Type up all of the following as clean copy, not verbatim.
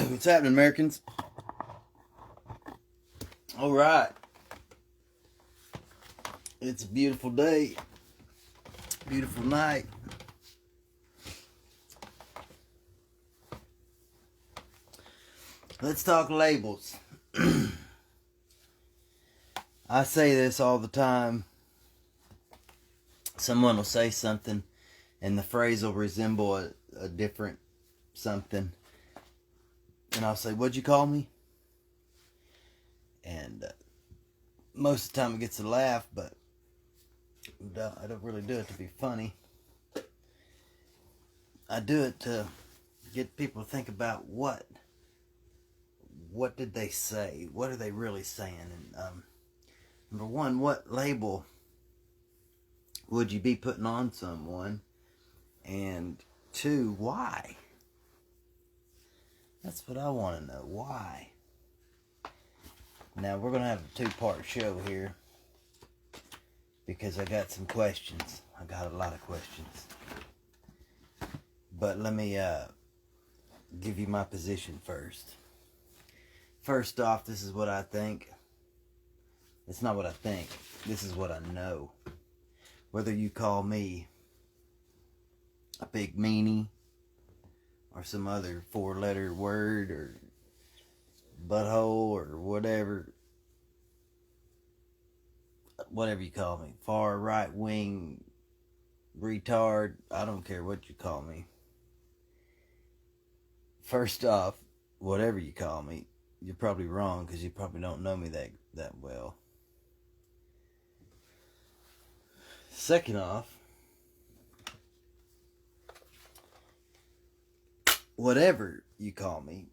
What's happening, Americans? All right. It's a beautiful day. Beautiful night. Let's talk labels. I say this all the time. Someone will say something and the phrase will resemble a different something. And I'll say, "What'd you call me?" And most of the time it gets a laugh, but I don't really do it to be funny. I do it to get people to think about what did they say? What are they really saying? And number one, what label would you be putting on someone? And two, why? That's what I want to know. Why? Now, we're going to have a two-part show here because I got some questions. I got a lot of questions. But let me give you my position first. First off, this is what I think. It's not what I think. This is what I know. Whether you call me a big meanie or some other four-letter word or butthole or whatever you call me, far right wing retard, I don't care what you call me. First off, whatever you call me, you're probably wrong because you probably don't know me that well. Second off, whatever you call me,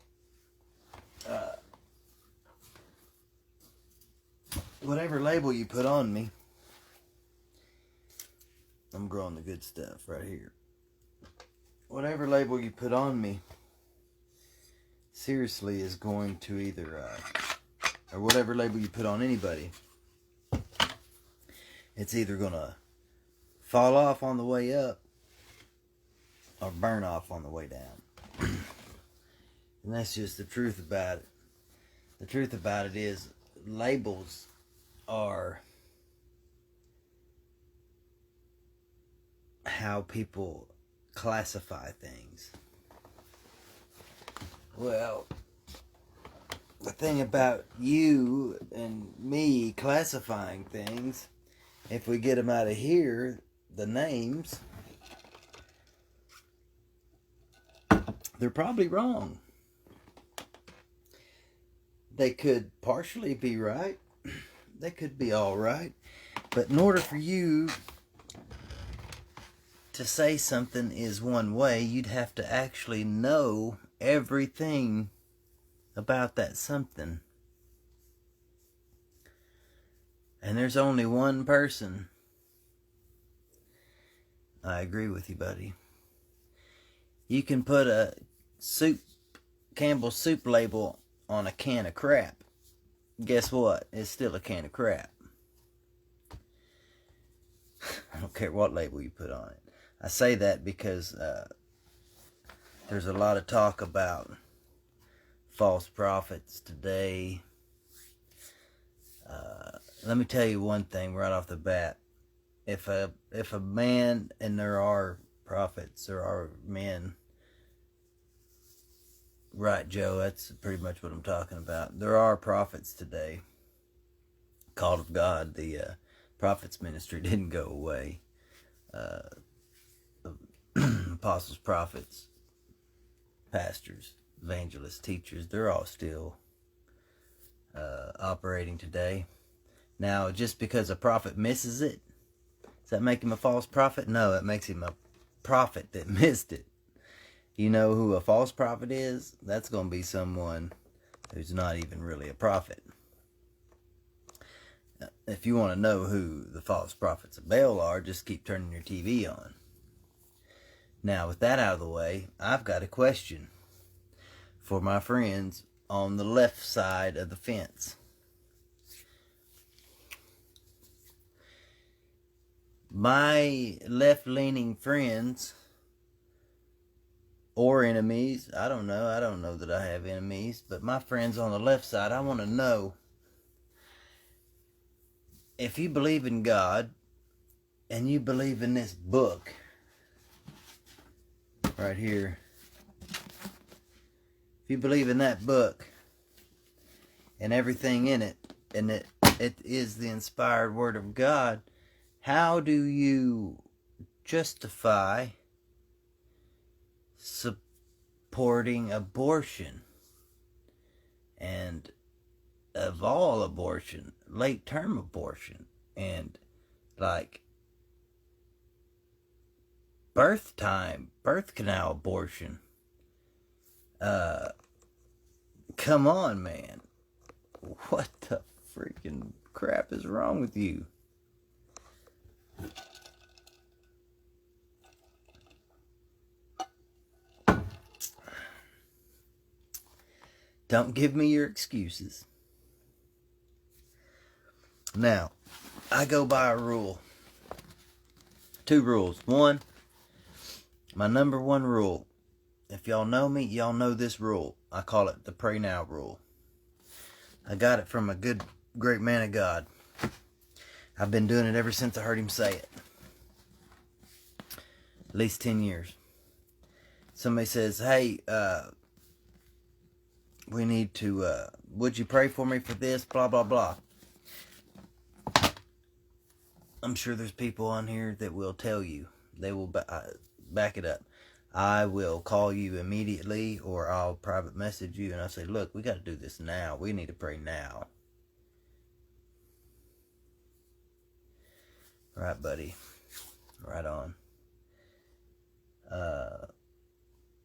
whatever label you put on me, I'm growing the good stuff right here. Whatever label you put on me, seriously, is going to either, or whatever label you put on anybody, it's either going to fall off on the way up or burn off on the way down. And that's just the truth about it. The truth about it is labels are how people classify things. Well, the thing about you and me classifying things, if we get them out of here, the names, they're probably wrong. They could partially be right. They could be all right. But in order for you to say something is one way, you'd have to actually know everything about that something. And there's only one person. I agree with you, buddy. You can put a Campbell's soup label on a can of crap. Guess what? It's still a can of crap. I don't care what label you put on it. I say that because there's a lot of talk about false prophets today. Let me tell you one thing right off the bat. If a man, and there are prophets, there are men. Right, Joe, that's pretty much what I'm talking about. There are prophets today. Called of God, the prophets ministry didn't go away. Apostles, prophets, pastors, evangelists, teachers, they're all still operating today. Now, just because a prophet misses it, does that make him a false prophet? No, it makes him a prophet that missed it. You know who a false prophet is? That's going to be someone who's not even really a prophet. If you want to know who the false prophets of Baal are, just keep turning your TV on. Now, with that out of the way, I've got a question for my friends on the left side of the fence. My left-leaning friends or enemies, I don't know that I have enemies, but my friends on the left side, I want to know, if you believe in God and you believe in this book right here, if you believe in that book and everything in it, and it is the inspired word of God, how do you justify supporting abortion? And of all abortion, late term abortion, and like birth canal abortion. Come on, man. What the freaking crap is wrong with you? Don't give me your excuses. Now, I go by a rule. 2 rules. One, my number 1 rule. If y'all know me, y'all know this rule. I call it the pray now rule. I got it from a great man of God. I've been doing it ever since I heard him say it. At least 10 years. Somebody says, hey, we need to, would you pray for me for this, blah, blah, blah. I'm sure there's people on here that will tell you. They will back it up. I will call you immediately, or I'll private message you, and I'll say, look, we got to do this now. We need to pray now. Right, buddy. Right on.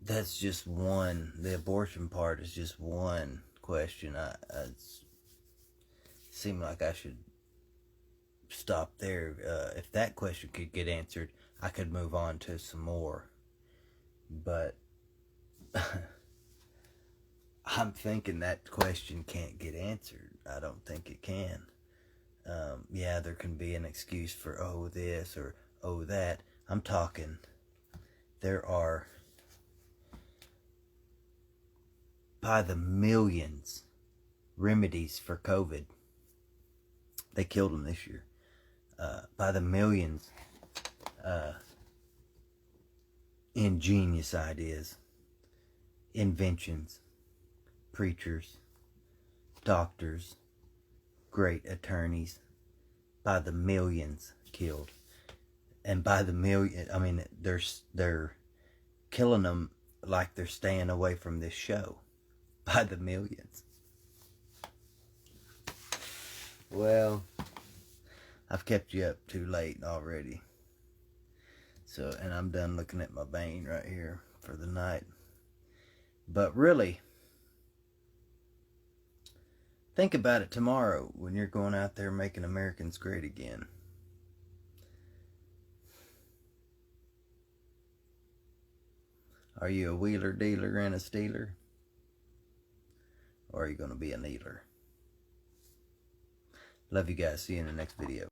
That's just one. The abortion part is just one question. It seemed like I should stop there. If that question could get answered, I could move on to some more. But I'm thinking that question can't get answered. I don't think it can. Yeah, there can be an excuse for, oh, this or, oh, that. I'm talking, there are, by the millions, remedies for COVID. They killed them this year. By the millions, ingenious ideas, inventions, preachers, doctors, great attorneys, by the millions killed. And by the million, I mean, they're killing them like they're staying away from this show. By the millions. Well, I've kept you up too late already. So, and I'm done looking at my vein right here for the night. But really, think about it tomorrow when you're going out there making Americans great again. Are you a wheeler, dealer, and a stealer? Or are you going to be a kneeler? Love you guys. See you in the next video.